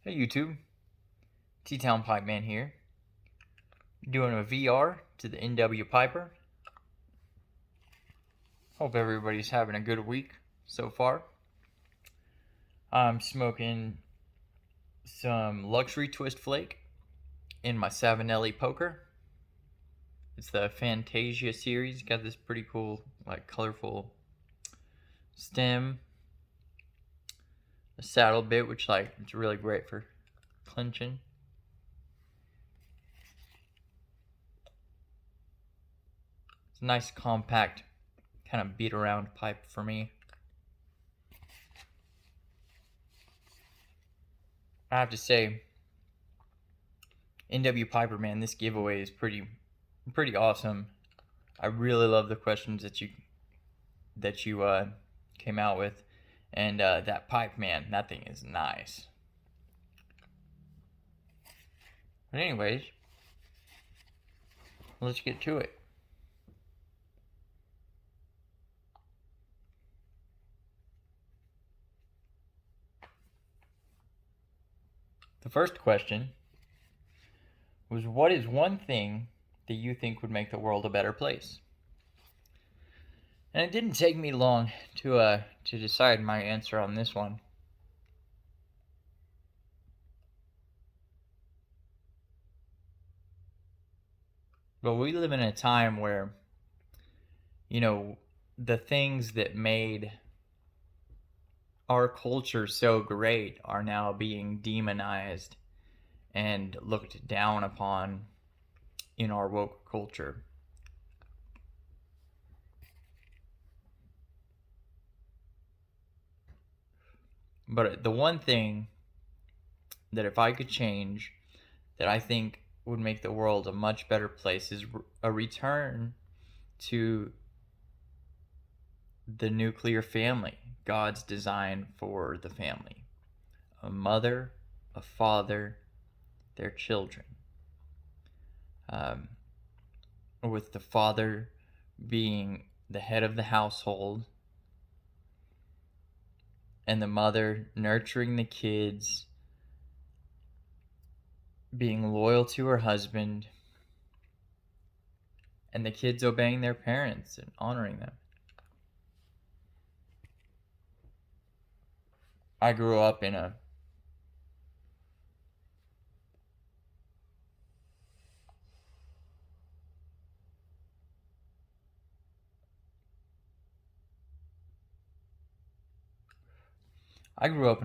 Hey YouTube, T-Town Pipe Man here, doing a VR to the NW Piper. Hope everybody's having a good week so far. I'm smoking some luxury twist flake in my Savinelli poker. It's the Fantasia series. Got this pretty cool, colorful stem, a saddle bit, which it's really great for clinching. It's a nice compact kind of beat around pipe for me. I have to say, NW Piper, man, this giveaway is pretty awesome. I really love the questions that you came out with, and that pipe, man, that thing is nice. But anyways, let's get to it. The first question was, what is one thing that you think would make the world a better place? And it didn't take me long to decide my answer on this one. But we live in a time where, the things that made our culture so great are now being demonized and looked down upon in our woke culture. But the one thing that if I could change that I think would make the world a much better place is a return to the nuclear family, God's design for the family. A mother, a father, their children. With the father being the head of the household and the mother nurturing the kids, being loyal to her husband, and the kids obeying their parents and honoring them. I grew up in a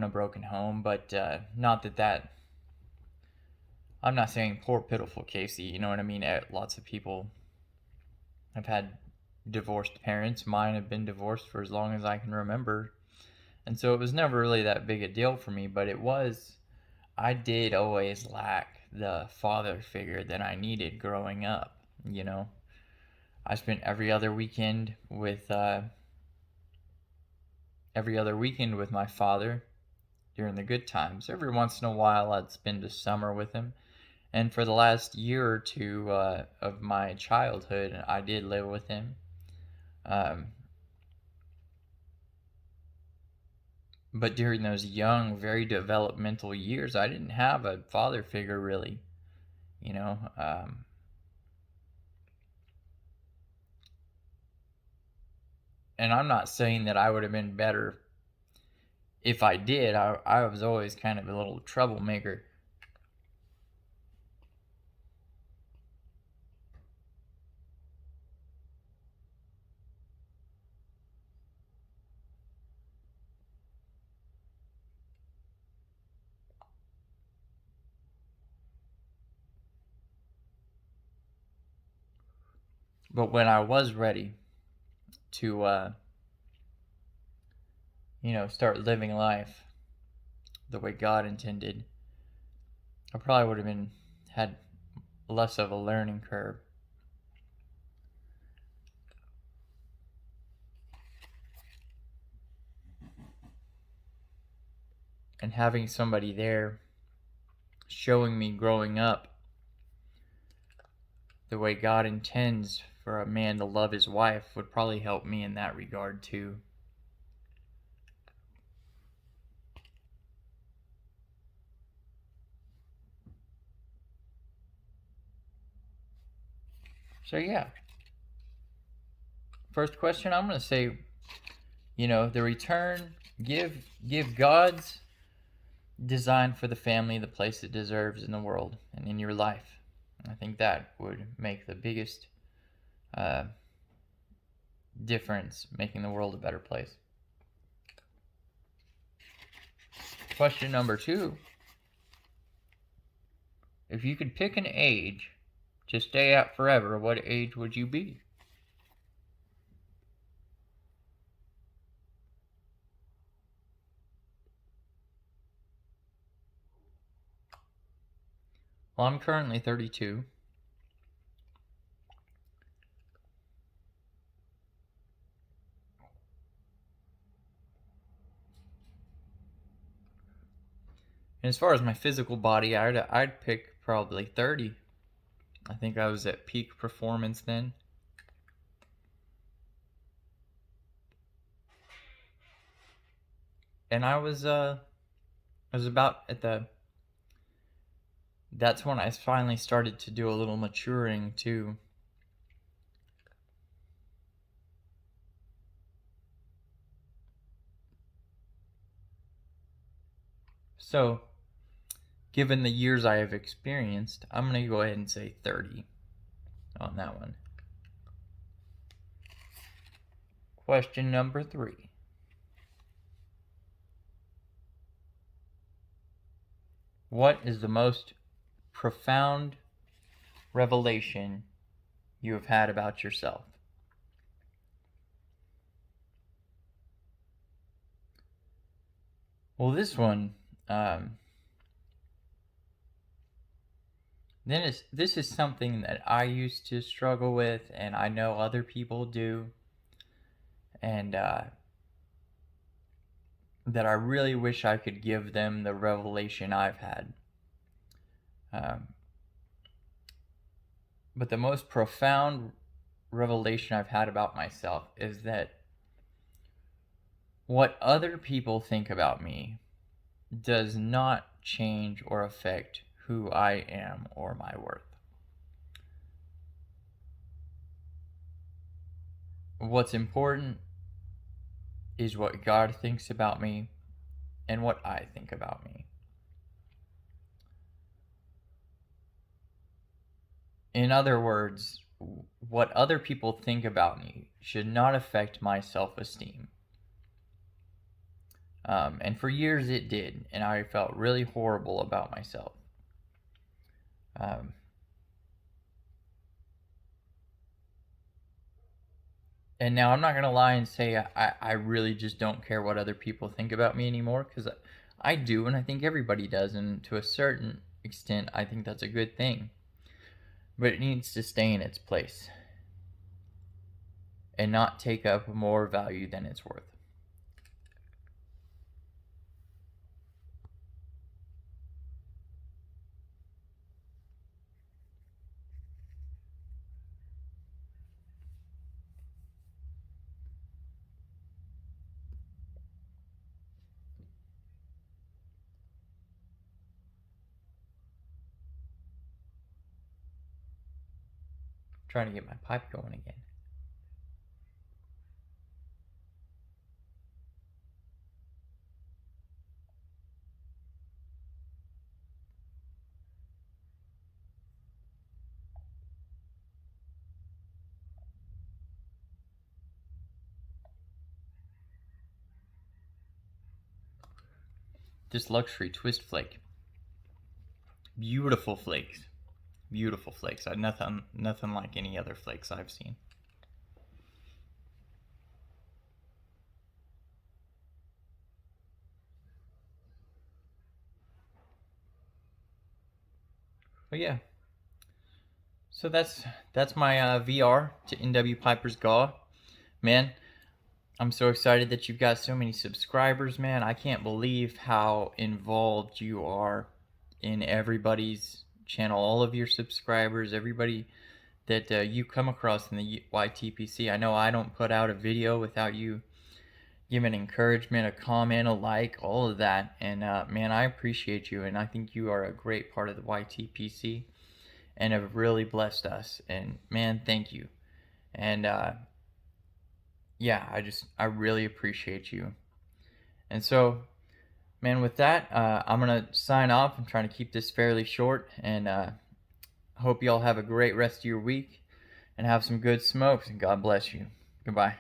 broken home, but not that I'm not saying poor pitiful Casey, you know what I mean? Lots of people have had divorced parents. Mine have been divorced for as long as I can remember. And so it was never really that big a deal for me, but I did always lack the father figure that I needed growing up, I spent every other weekend with my father during the good times. Every once in a while I'd spend a summer with him. And for the last year or two of my childhood, I did live with him. But during those young, very developmental years, I didn't have a father figure really, and I'm not saying that I would have been better if I did. I was always kind of a little troublemaker. But when I was ready to, start living life the way God intended, I probably would have had less of a learning curve. And having somebody there showing me growing up the way God intends for a man to love his wife would probably help me in that regard too. So yeah, first question, I'm gonna say, the return, give God's design for the family the place it deserves in the world and in your life. I think that would make the biggest uh, difference, making the world a better place. Question number 2. If you could pick an age to stay at forever, what age would you be? Well, I'm currently 32. And as far as my physical body, I'd pick probably 30. I think I was at peak performance then. And I was about at the that's when I finally started to do a little maturing too. So, given the years I have experienced, I'm going to go ahead and say 30 on that one. Question number 3. What is the most profound revelation you have had about yourself? Well, this one, this is something that I used to struggle with, and I know other people do, and that I really wish I could give them the revelation I've had. But the most profound revelation I've had about myself is that what other people think about me does not change or affect who I am or my worth. What's important is what God thinks about me and what I think about me. In other words, what other people think about me should not affect my self-esteem. And for years it did, and I felt really horrible about myself. And now I'm not going to lie and say I really just don't care what other people think about me anymore, because I do, and I think everybody does, and to a certain extent, I think that's a good thing. But it needs to stay in its place and not take up more value than it's worth. Trying to get my pipe going again. This luxury twist flake. Beautiful flakes. Beautiful flakes. Nothing like any other flakes I've seen. But yeah. So that's my VR to NW Piper's Gaw. Man, I'm so excited that you've got so many subscribers, man. I can't believe how involved you are in everybody's channel, all of your subscribers, everybody that you come across in the YTPC. I know I don't put out a video without you giving encouragement, a comment, a like, all of that. And man, I appreciate you, and I think you are a great part of the YTPC. and have really blessed us. And man, thank you. And yeah, I really appreciate you. And so, man, with that, I'm gonna sign off. I'm trying to keep this fairly short, and hope you all have a great rest of your week and have some good smokes. And God bless you. Goodbye.